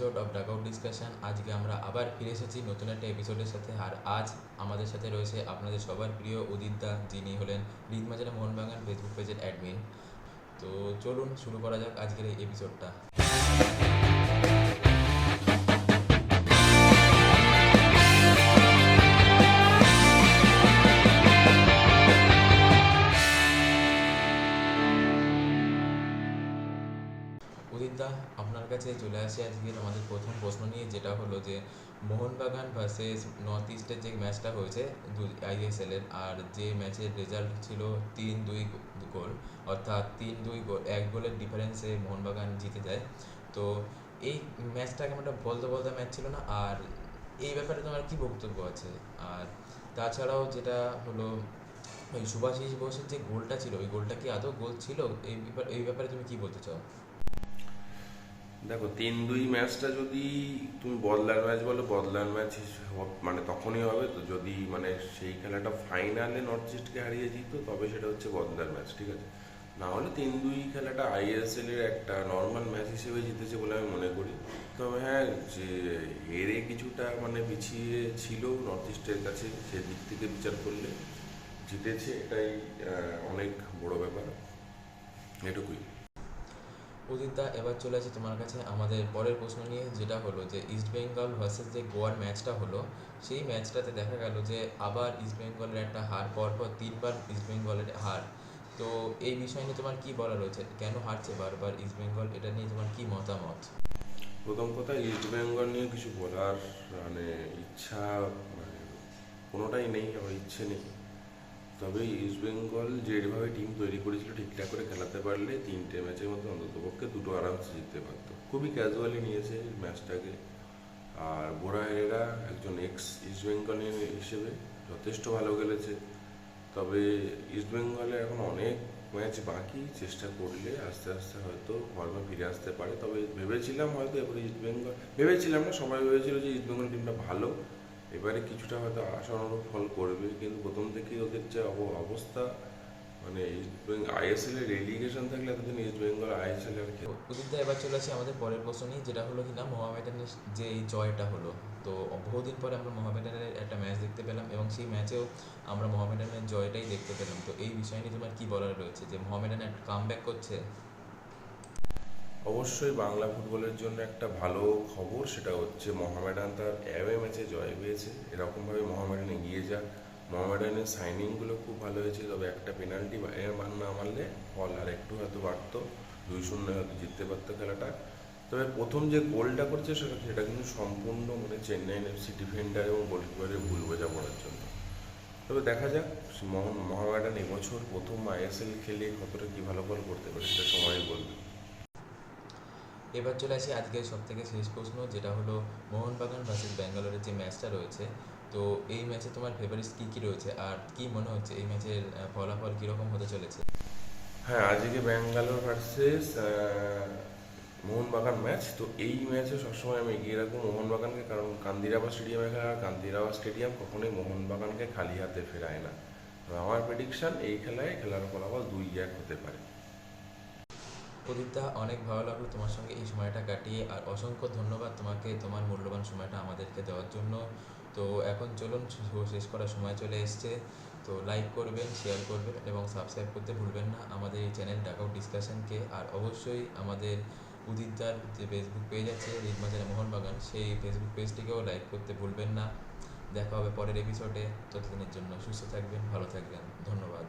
Episode of ডাকআউট discussion. আজকে আমরা আবার ফিরে এসেছি নতুন একটা এপিসোডের সাথে। আর আজ আমাদের সাথে রয়েছে আপনাদের সবার প্রিয় উদিত দা, যিনি হলেন রিদমাজারা মোহনবাগান ফেসবুক পেজের অ্যাডমিন। তো চলুন শুরু করা যাক আজকের এই এপিসোডটা। উদিতদা, আপনার কাছে চলে আসে আজকের আমাদের প্রথম প্রশ্ন নিয়ে, যেটা হলো যে মোহনবাগান ভার্সেস নর্থ ইস্টের যে ম্যাচটা হয়েছে আইএসএলের, আর যে ম্যাচের রেজাল্ট ছিল 3-2 গোল, অর্থাৎ 3-2 গোল, 1 গোলের ডিফারেন্সে মোহনবাগান জিতে যায়। তো এই ম্যাচটা কেমন একটা বলতে ম্যাচ ছিল না? আর এই ব্যাপারে তোমার কি বক্তব্য আছে? আর তাছাড়াও যেটা হলো ওই সুভাষিস বোসের যে গোলটা ছিল, ওই গোলটা কি আদৌ গোল ছিল? এই ব্যাপারে তুমি কি বলতে চাও? দেখো, 3-2 ম্যাচটা যদি তুমি বদলার ম্যাচ বলো, বদলার ম্যাচ মানে তখনই হবে তো যদি মানে সেই খেলাটা ফাইনালে নর্থ ইস্টকে হারিয়ে জিতো, তবে সেটা হচ্ছে বদলার ম্যাচ, ঠিক আছে? না হলে 3-2 খেলাটা আইএসএল এর একটা নর্মাল ম্যাচ হিসেবে জিতেছে বলে আমি মনে করি। তবে হ্যাঁ, যে হেরে কিছুটা মানে পিছিয়ে ছিল নর্থ ইস্টের কাছে, সেদিক থেকে বিচার করলে জিতেছে, এটাই অনেক বড় ব্যাপার, এটুকুই। উদিতদা, এবার চলে আসি তোমার কাছে আমাদের পরের প্রশ্ন নিয়ে, যেটা হলো যে ইস্টবেঙ্গল ভার্সেস যে গোয়ার ম্যাচটা হলো, সেই ম্যাচটাতে দেখা গেল যে আবার ইস্টবেঙ্গলের একটা হার, পরপর 3বার ইস্টবেঙ্গলের হার। তো এই বিষয় নিয়ে তোমার কি বলা রয়েছে? কেন হারছে বারবার ইস্টবেঙ্গল? এটা নিয়ে তোমার কি মতামত? প্রথম কথা, ইস্ট বেঙ্গল নিয়ে কিছু বলার মানে ইচ্ছা মানে কোনোটাই নেই, আমার ইচ্ছে নেই। তবে ইস্ট বেঙ্গল যেভাবে টিম তৈরি করেছিল, ঠিকঠাক করে খেলাতে পারলে 3টে ম্যাচের মধ্যে অন্ততপক্ষে 2টো আরামসে জিততে পারতো। খুবই ক্যাজুয়ালি নিয়েছে ম্যাচটাকে। আর বোরা হেরেরা একজন এক্স ইস্ট বেঙ্গলের হিসেবে যথেষ্ট ভালো খেলেছে। তবে ইস্ট বেঙ্গলে এখন অনেক ম্যাচ বাকি, চেষ্টা করলে আস্তে আস্তে হয়তো ফর্মে ফিরে আসতে পারে। তবে ভেবেছিলাম হয়তো এবারে ইস্ট বেঙ্গল, ভেবেছিলাম না, সবাই ভেবেছিল যে ইস্ট বেঙ্গল টিমটা ভালো, এবারে কিছুটা হয়তো আশানুরূপ ফল করবে। কিন্তু প্রথম থেকেই ওদের যে অবস্থা, মানে ইস্ট বেঙ্গল আইএসএল এর রেলিগেশন থাকলে এতদিন ইস্ট বেঙ্গল আইএসএল এর উদিতদা, এবার চলে আসি আমাদের পরের প্রশ্ন নিয়ে, যেটা হলো কিনা মোহামেডানের যে এই জয়টা হলো। তো বহুদিন পরে আমরা মোহামেডানের একটা ম্যাচ দেখতে পেলাম, এবং সেই ম্যাচেও আমরা মোহামেডানের জয়টাই দেখতে পেলাম। তো এই বিষয় নিয়ে তোমার কি বলার রয়েছে, যে মোহামেডান একটা কামব্যাক করছে? অবশ্যই বাংলা ফুটবলের জন্য একটা ভালো খবর, সেটা হচ্ছে মোহামেডান তার অ্যাওয়ে ম্যাচে জয় পেয়েছে। এরকমভাবে মোহামেডান এগিয়ে যাক। মোহামেডানের সাইনিংগুলো খুব ভালো হয়েছে, তবে একটা পেনাল্টি বাইরের মান না মারলে ফল আর একটু হয়তো বাড়তো, 2-0 হয়তো জিততে পারতো খেলাটা। তবে প্রথম যে গোলটা করছে সেটা কিন্তু সম্পূর্ণ মানে চেন্নাইন এফসি ডিফেন্ডার এবং গোলকিপারের ভুল বোঝাপড়ার জন্য। তবে দেখা যাক মোহামেডান এবছর প্রথম আইএসএল খেলে কতটা কি ভালো ফল করতে পারে, সেটা সময়ই বলবে। এবার চলে আসি আজকের সব থেকে শেষ প্রশ্ন, যেটা হলো মোহনবাগান ভার্সেস ব্যাঙ্গালোরের যে ম্যাচটা রয়েছে। তো এই ম্যাচে তোমার ফেভারিটস কী কী রয়েছে, আর কি মনে হচ্ছে এই ম্যাচের ফলাফল কীরকম হতে চলেছে? হ্যাঁ, আজকে ব্যাঙ্গালোর ভার্সেস মোহনবাগান ম্যাচ। তো এই ম্যাচে সবসময় আমি এগিয়ে রাখবো মোহনবাগানকে, কারণ কান্দিরাবা স্টেডিয়ামে খেলা, আর কান্দিরাবা স্টেডিয়াম কখনোই মোহনবাগানকে খালি হাতে ফেরায় না। তো আমার প্রেডিকশন, এই খেলার ফলাফল 2-1 হতে পারে। প্রদীপদা, অনেক ভালো লাগলো তোমার সঙ্গে এই সময়টা কাটিয়ে, আর অসংখ্য ধন্যবাদ তোমাকে তোমার মূল্যবান সময়টা আমাদেরকে দেওয়ার জন্য। তো এখন চলুন, শেষ করার সময় চলে এসছে। তো লাইক করবেন, শেয়ার করবেন এবং সাবস্ক্রাইব করতে ভুলবেন না আমাদের এই চ্যানেল ডাকআউট ডিসকাশনকে। আর অবশ্যই আমাদের উদিতদার যে ফেসবুক পেজ আছে রিদমাজারা মোহনবাগান, সেই ফেসবুক পেজটিকেও লাইক করতে ভুলবেন না। দেখা হবে পরের এপিসোডে। ততদিনের জন্য সুস্থ থাকবেন, ভালো থাকবেন, ধন্যবাদ।